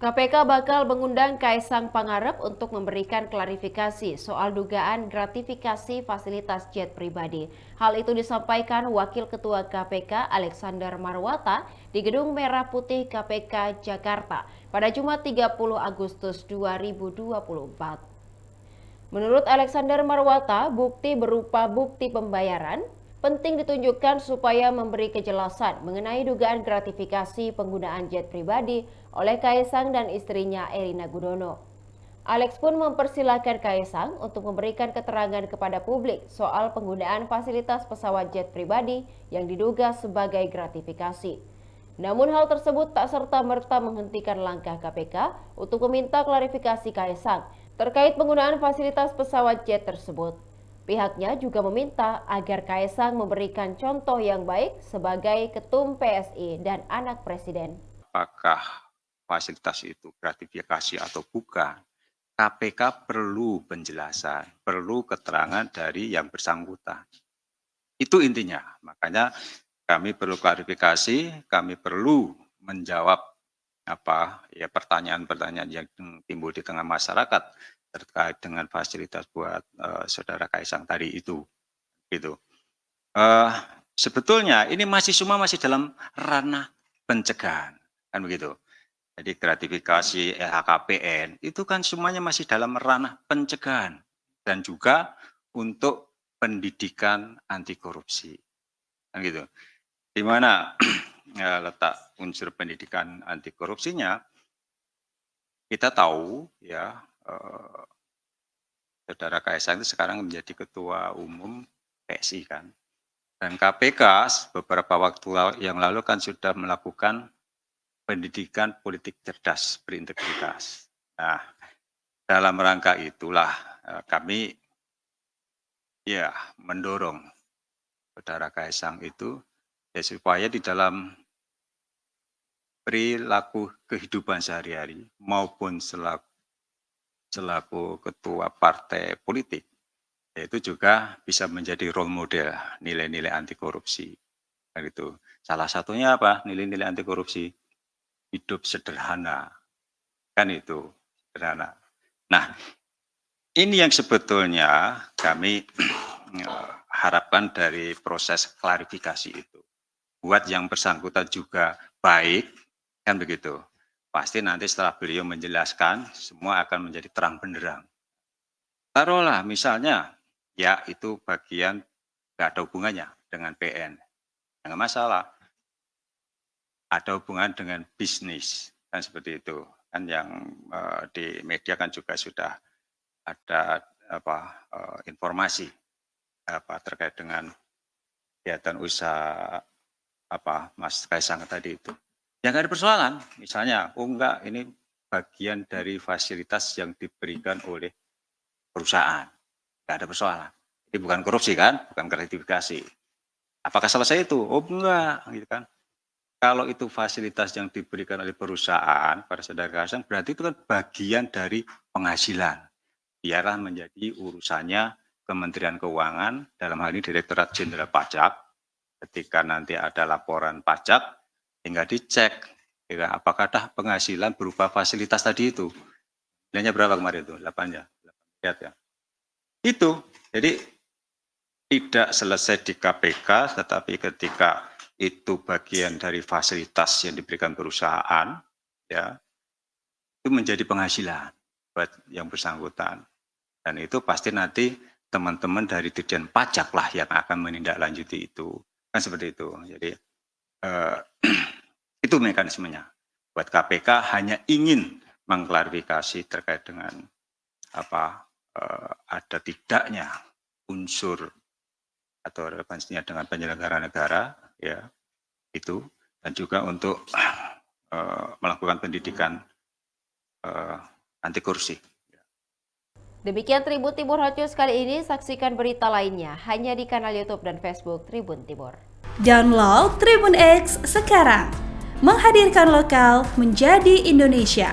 KPK bakal mengundang Kaisang Pangarep untuk memberikan klarifikasi soal dugaan gratifikasi fasilitas jet pribadi. Hal itu disampaikan Wakil Ketua KPK Alexander Marwata di Gedung Merah Putih KPK Jakarta pada Jumat 30 Agustus 2024. Menurut Alexander Marwata, bukti berupa bukti pembayaran penting ditunjukkan supaya memberi kejelasan mengenai dugaan gratifikasi penggunaan jet pribadi oleh Kaisang dan istrinya Erina Gudono. Alex pun mempersilahkan Kaisang untuk memberikan keterangan kepada publik soal penggunaan fasilitas pesawat jet pribadi yang diduga sebagai gratifikasi. Namun hal tersebut tak serta-merta menghentikan langkah KPK untuk meminta klarifikasi Kaisang terkait penggunaan fasilitas pesawat jet tersebut. Pihaknya juga meminta agar Kaisang memberikan contoh yang baik sebagai ketum PSI dan anak presiden. Apakah fasilitas itu gratifikasi atau bukan? KPK perlu penjelasan, perlu keterangan dari yang bersangkutan. Itu intinya. Makanya kami perlu klarifikasi, kami perlu menjawab pertanyaan-pertanyaan yang timbul di tengah masyarakat terkait dengan fasilitas buat saudara Kaisang tadi itu. Gitu. Sebetulnya ini semua masih dalam ranah pencegahan, kan begitu. Jadi gratifikasi LHKPN itu kan semuanya masih dalam ranah pencegahan dan juga untuk pendidikan anti korupsi, kan gitu. Di mana letak unsur pendidikan anti korupsinya? Kita tahu ya, saudara Kaisang itu sekarang menjadi ketua umum PSI kan. Dan KPK beberapa waktu yang lalu kan sudah melakukan pendidikan politik cerdas berintegritas. Nah, dalam rangka itulah kami ya mendorong saudara Kaisang itu ya supaya di dalam perilaku kehidupan sehari-hari maupun selaku ketua partai politik, yaitu juga bisa menjadi role model nilai-nilai anti korupsi. Dan itu salah satunya apa? Nilai-nilai anti korupsi, hidup sederhana, kan itu sederhana. Nah, ini yang sebetulnya kami harapkan dari proses klarifikasi itu. Buat yang bersangkutan juga baik, kan begitu. Pasti nanti setelah beliau menjelaskan, semua akan menjadi terang benderang. Taruhlah misalnya, ya itu bagian nggak ada hubungannya dengan PN. Nggak masalah. Ada hubungan dengan bisnis, kan seperti itu. Kan yang di media kan juga sudah ada informasi terkait dengan kegiatan usaha Mas Kaisang tadi itu. Yang nggak ada persoalan, misalnya, enggak, ini bagian dari fasilitas yang diberikan oleh perusahaan, nggak ada persoalan. Ini bukan korupsi kan, bukan gratifikasi. Apakah selesai itu? Oh enggak, gitu kan. Kalau itu fasilitas yang diberikan oleh perusahaan pada saudara Kaisang, berarti itu kan bagian dari penghasilan. Biarlah menjadi urusannya Kementerian Keuangan, dalam hal ini Direktorat Jenderal Pajak. Ketika nanti ada laporan pajak, tinggal dicek ya, apakah ada penghasilan berupa fasilitas tadi itu. Nilainya berapa kemarin itu? 8 ya. 8 ya. Itu. Jadi tidak selesai di KPK, tetapi ketika itu bagian dari fasilitas yang diberikan perusahaan, ya, itu menjadi penghasilan buat yang bersangkutan. Dan itu pasti nanti teman-teman dari Dirjen Pajak lah yang akan menindaklanjuti itu. Kan seperti itu. Jadi itu mekanismenya. Buat KPK hanya ingin mengklarifikasi terkait dengan ada tidaknya unsur atau relevansinya dengan penyelenggara negara, ya itu, dan juga untuk melakukan pendidikan anti korupsi. Demikian Tribun Timur Hot News kali ini. Saksikan berita lainnya hanya di kanal YouTube dan Facebook Tribun Timur. Download Tribun X sekarang, menghadirkan lokal menjadi Indonesia.